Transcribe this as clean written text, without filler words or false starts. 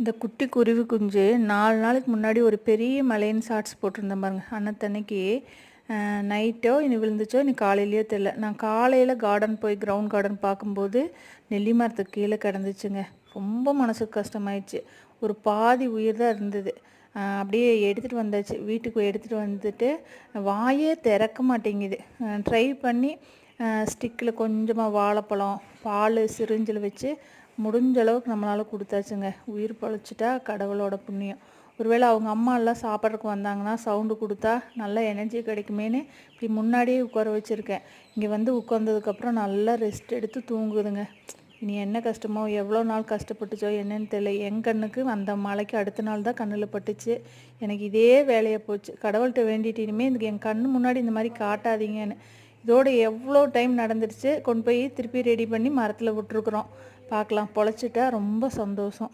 இந்த குட்டி குருவி குஞ்சு 4 நாளைக்கு முன்னாடி ஒரு பெரிய மலையின் ஷார்ட்ஸ் போட்டிருந்தேன் பாருங்க. அன்னத்தன்னைக்கு நைட்டோ இனி விழுந்துச்சோ இனி காலையிலையோ தெரில. நான் காலையில் கார்டன் போய் கிரவுண்ட் கார்டன் பார்க்கும்போது நெல்லி மரத்துக்கு கீழே கிடந்துச்சுங்க. ரொம்ப மனசுக்கு கஷ்டமாயிடுச்சு. ஒரு பாதி உயிர் தான் இருந்தது. அப்படியே எடுத்துகிட்டு வந்தாச்சு. வீட்டுக்கு எடுத்துகிட்டு வந்துட்டு வாயே திறக்க மாட்டேங்குது. ட்ரை பண்ணி ஸ்டிக்கில் கொஞ்சமாக வாழைப்பழம் பால் சிரிஞ்சில் வச்சு முடிஞ்ச அளவுக்கு நம்மளால் கொடுத்தாச்சுங்க. உயிர் பழிச்சிட்டா கடவுளோட புண்ணியம். ஒருவேளை அவங்க அம்மா எல்லாம் சாப்பிட்றதுக்கு வந்தாங்கன்னா சவுண்டு கொடுத்தா நல்ல எனர்ஜி கிடைக்குமேனு இப்படி முன்னாடியே உட்கார வச்சுருக்கேன். இங்கே வந்து உட்காந்ததுக்கப்புறம் நல்லா ரெஸ்ட் எடுத்து தூங்குதுங்க. இனி என்ன கஷ்டமோ எவ்வளோ நாள் கஷ்டப்பட்டுச்சோ என்னன்னு தெரியல. என் கண்ணுக்கு அந்த மலைக்கு அடுத்த நாள் தான் கண்ணில் பட்டுச்சு. எனக்கு இதே வேலையாக போச்சு. கடவுள்கிட்ட வேண்டிட்டு இனிமேல் இந்த என் கண்ணு முன்னாடி இந்த மாதிரி காட்டாதீங்கன்னு. இதோட எவ்வளோ டைம் நடந்துடுச்சு. கொண்டு போய் திருப்பி ரெடி பண்ணி மரத்தில் விட்டுருக்குறோம். பார்க்கலாம். பொழைச்சிட்டா ரொம்ப சந்தோஷம்.